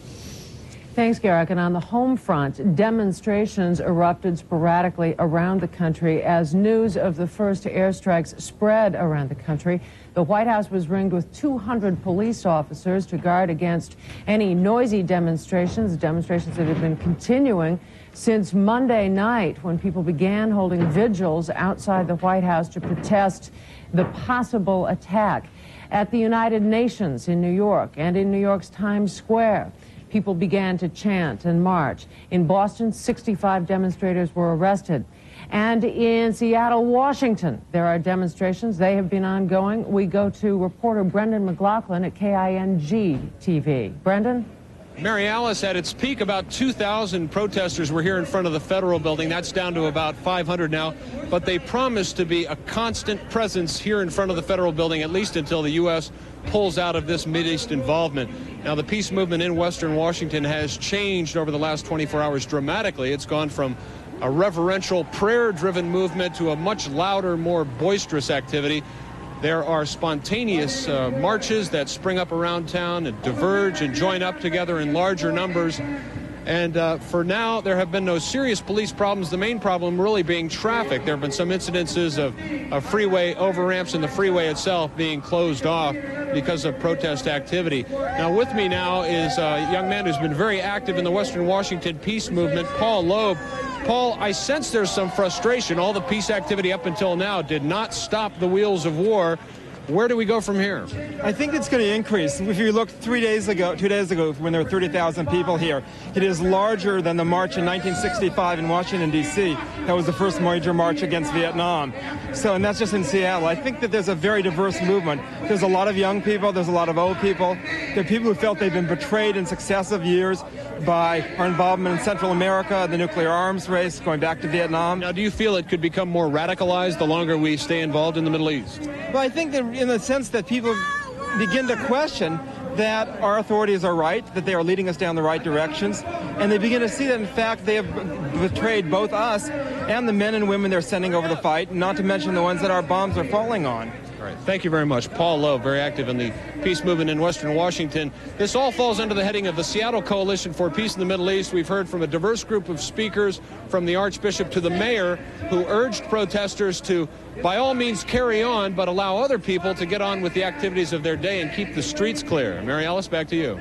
Thanks, Garrick. And on the home front, demonstrations erupted sporadically around the country as news of the first airstrikes spread around the country. The White House was ringed with 200 police officers to guard against any noisy demonstrations that have been continuing since Monday night, when people began holding vigils outside the White House to protest the possible attack. At the United Nations in New York and in New York's Times Square, people began to chant and march. In Boston, 65 demonstrators were arrested. And in Seattle, Washington, there are demonstrations. They have been ongoing. We go to reporter Brendan McLaughlin at KING TV. Brendan? Mary Alice, at its peak, about 2,000 protesters were here in front of the Federal Building. That's down to about 500 now. But they promised to be a constant presence here in front of the Federal Building, at least until the U.S. pulls out of this Mideast involvement. Now, the peace movement in Western Washington has changed over the last 24 hours dramatically. It's gone from a reverential, prayer-driven movement to a much louder, more boisterous activity. There are spontaneous marches that spring up around town and diverge and join up together in larger numbers. And for now, there have been no serious police problems. The main problem really being traffic. There have been some incidences of freeway overramps and the freeway itself being closed off because of protest activity. Now, with me now is a young man who's been very active in the Western Washington peace movement, Paul Loeb. Paul, I sense there's some frustration. All the peace activity up until now did not stop the wheels of war. Where do we go from here? I think it's going to increase. If you look 2 days ago, when there were 30,000 people here, it is larger than the march in 1965 in Washington, D.C. That was the first major march against Vietnam. So, and that's just in Seattle. I think that there's a very diverse movement. There's a lot of young people. There's a lot of old people. There are people who felt they've been betrayed in successive years by our involvement in Central America, the nuclear arms race, going back to Vietnam. Now, do you feel it could become more radicalized the longer we stay involved in the Middle East? Well, I think that in the sense that people begin to question that our authorities are right, that they are leading us down the right directions, and they begin to see that, in fact, they have betrayed both us and the men and women they're sending over to fight, not to mention the ones that our bombs are falling on. All right. Thank you very much. Paul Loeb, very active in the peace movement in Western Washington. This all falls under the heading of the Seattle Coalition for Peace in the Middle East. We've heard from a diverse group of speakers, from the Archbishop to the mayor, who urged protesters to, by all means, carry on, but allow other people to get on with the activities of their day and keep the streets clear. Mary Alice, back to you.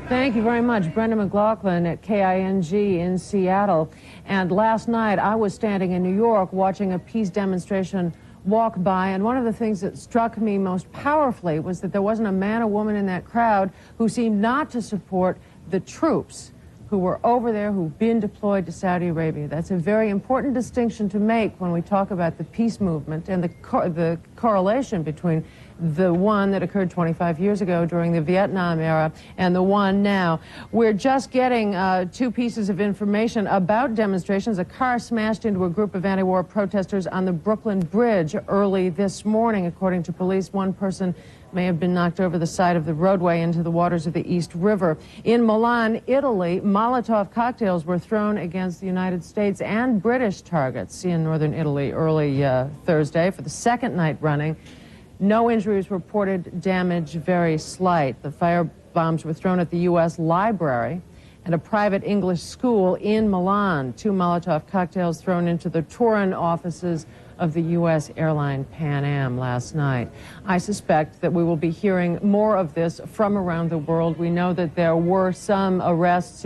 Thank you very much. Brendan McLaughlin at KING in Seattle. And last night, I was standing in New York watching a peace demonstration walk by, and one of the things that struck me most powerfully was that there wasn't a man or woman in that crowd who seemed not to support the troops who were over there, who've been deployed to Saudi Arabia. That's a very important distinction to make when we talk about the peace movement and the correlation between the one that occurred 25 years ago during the Vietnam era and the one now. We're just getting 2 pieces of information about demonstrations. A car smashed into a group of anti-war protesters on the Brooklyn Bridge early this morning. According to police, one person may have been knocked over the side of the roadway into the waters of the East River. In Milan, Italy, Molotov cocktails were thrown against the United States and British targets in northern Italy early Thursday for the second night running. No injuries reported, damage very slight. The firebombs were thrown at the U.S. Library and a private English school in Milan. 2 Molotov cocktails thrown into the Turin offices of the U.S. airline Pan Am last night. I suspect that we will be hearing more of this from around the world. We know that there were some arrests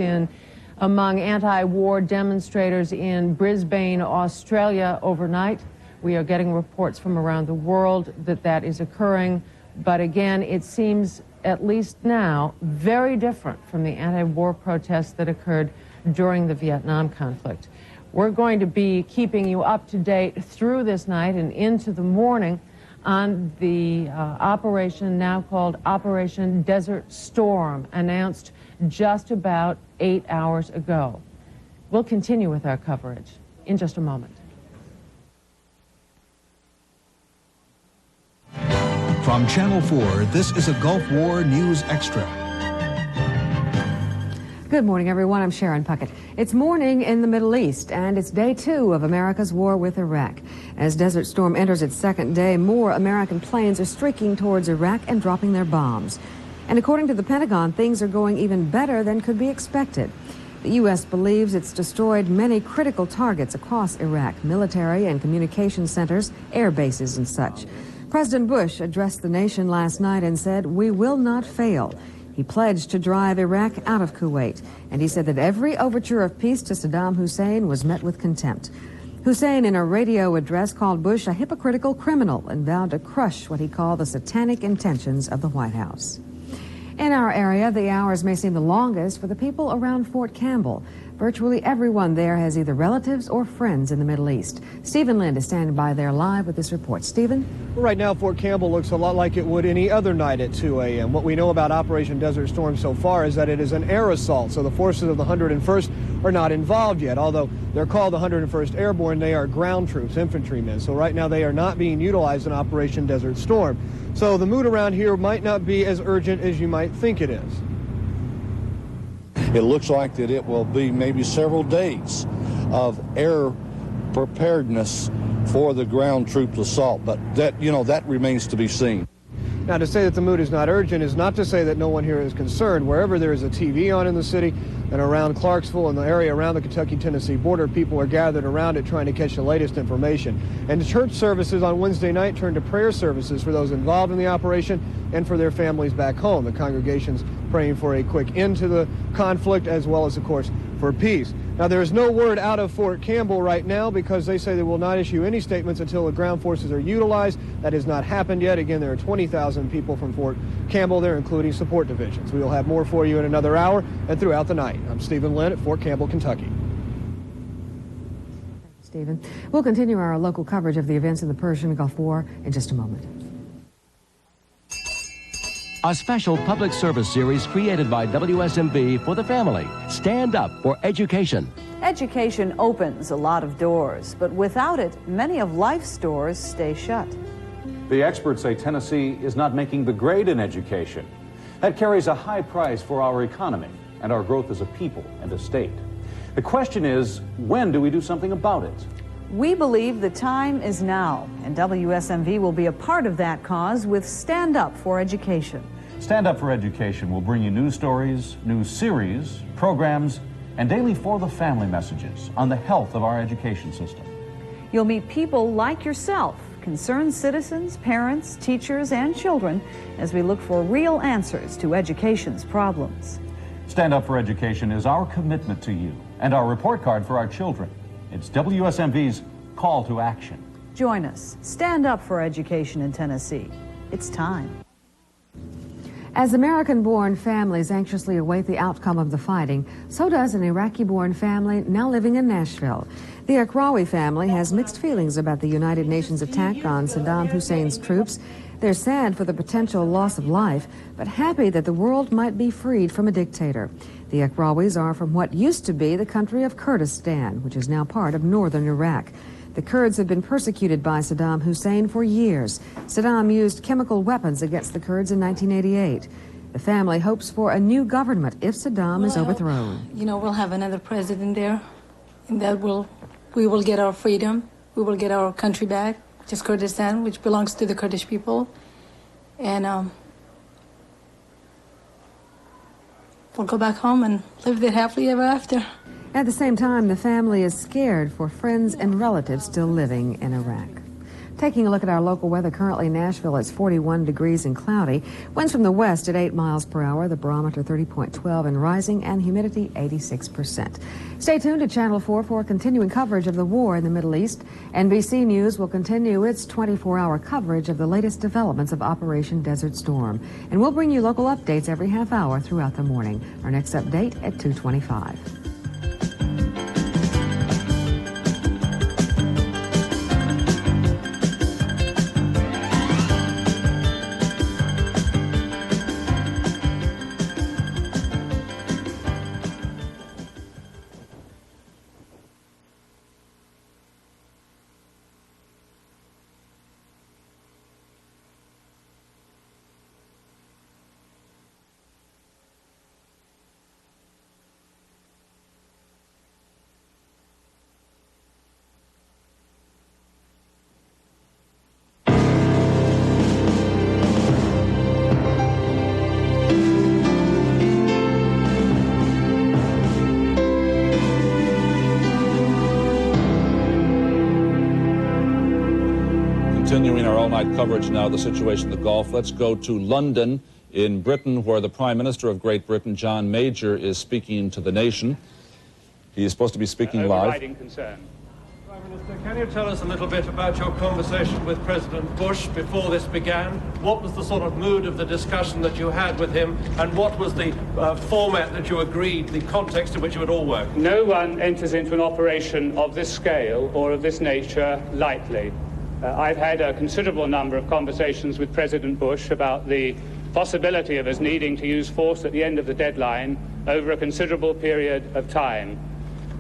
among anti-war demonstrators in Brisbane, Australia overnight. We are getting reports from around the world that that is occurring. But again, it seems, at least now, very different from the anti-war protests that occurred during the Vietnam conflict. We're going to be keeping you up to date through this night and into the morning on the operation now called Operation Desert Storm, announced just about 8 hours ago. We'll continue with our coverage in just a moment. From Channel 4, this is a Gulf War News Extra. Good morning, everyone. I'm Sharon Puckett. It's morning in the Middle East, and it's day 2 of America's war with Iraq. As Desert Storm enters its second day, more American planes are streaking towards Iraq and dropping their bombs. And according to the Pentagon, things are going even better than could be expected. The U.S. believes it's destroyed many critical targets across Iraq, military and communication centers, air bases and such. President Bush addressed the nation last night and said, "We will not fail." He pledged to drive Iraq out of Kuwait, and he said that every overture of peace to Saddam Hussein was met with contempt. Hussein, in a radio address, called Bush a hypocritical criminal and vowed to crush what he called the satanic intentions of the White House. In our area, the hours may seem the longest for the people around Fort Campbell. Virtually everyone there has either relatives or friends in the Middle East. Stephen Lind is standing by there live with this report. Stephen? Right now, Fort Campbell looks a lot like it would any other night at 2 a.m. What we know about Operation Desert Storm so far is that it is an air assault, so the forces of the 101st are not involved yet. Although they're called the 101st Airborne, they are ground troops, infantrymen. So right now they are not being utilized in Operation Desert Storm. So the mood around here might not be as urgent as you might think it is. It looks like that it will be maybe several days of air preparedness for the ground troops assault, but that remains to be seen. Now, to say that the mood is not urgent is not to say that no one here is concerned. Wherever there is a TV on in the city and around Clarksville and the area around the Kentucky-Tennessee border, people are gathered around it trying to catch the latest information. And the church services on Wednesday night turned to prayer services for those involved in the operation and for their families back home. The congregation's praying for a quick end to the conflict, as well as, of course, for peace. Now, there is no word out of Fort Campbell right now because they say they will not issue any statements until the ground forces are utilized. That has not happened yet. Again, there are 20,000 people from Fort Campbell there, including support divisions. We will have more for you in another hour and throughout the night. I'm Stephen Lynn at Fort Campbell, Kentucky. Stephen. We'll continue our local coverage of the events in the Persian Gulf War in just a moment. A special public service series created by WSMV for the family. Stand Up for Education. Education opens a lot of doors, but without it, many of life's doors stay shut. The experts say Tennessee is not making the grade in education. That carries a high price for our economy and our growth as a people and a state. The question is, when do we do something about it? We believe the time is now, and WSMV will be a part of that cause with Stand Up for Education. Stand Up for Education will bring you news stories, news series, programs, and daily For the Family messages on the health of our education system. You'll meet people like yourself, concerned citizens, parents, teachers, and children, as we look for real answers to education's problems. Stand Up for Education is our commitment to you and our report card for our children. It's WSMV's call to action. Join us. Stand Up for Education in Tennessee. It's time. As American-born families anxiously await the outcome of the fighting, so does an Iraqi-born family now living in Nashville. The Akrawi family has mixed feelings about the United Nations attack on Saddam Hussein's troops. They're sad for the potential loss of life, but happy that the world might be freed from a dictator. The Akrawis are from what used to be the country of Kurdistan, which is now part of northern Iraq. The Kurds have been persecuted by Saddam Hussein for years. Saddam used chemical weapons against the Kurds in 1988. The family hopes for a new government if Saddam is overthrown. We'll have another president there, and that we will get our freedom. We will get our country back, which is Kurdistan, which belongs to the Kurdish people. And we'll go back home and live there happily ever after. At the same time, the family is scared for friends and relatives still living in Iraq. Taking a look at our local weather, currently in Nashville, it's 41 degrees and cloudy. Winds from the west at 8 miles per hour, the barometer 30.12 and rising, and humidity 86%. Stay tuned to Channel 4 for continuing coverage of the war in the Middle East. NBC News will continue its 24-hour coverage of the latest developments of Operation Desert Storm. And we'll bring you local updates every half hour throughout the morning. Our next update at 2:25. all-night coverage now of the situation in the Gulf. Let's go to London in Britain, where the Prime Minister of Great Britain, John Major, is speaking to the nation. He is supposed to be speaking live. Concern. Prime Minister, can you tell us a little bit about your conversation with President Bush before this began? What was the sort of mood of the discussion that you had with him, and what was the format that you agreed, the context in which it would all work? No one enters into an operation of this scale or of this nature lightly. I've had a considerable number of conversations with President Bush about the possibility of us needing to use force at the end of the deadline over a considerable period of time.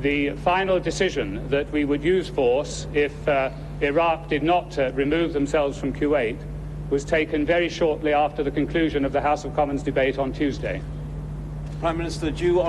The final decision that we would use force if Iraq did not remove themselves from Kuwait was taken very shortly after the conclusion of the House of Commons debate on Tuesday. Prime Minister, do you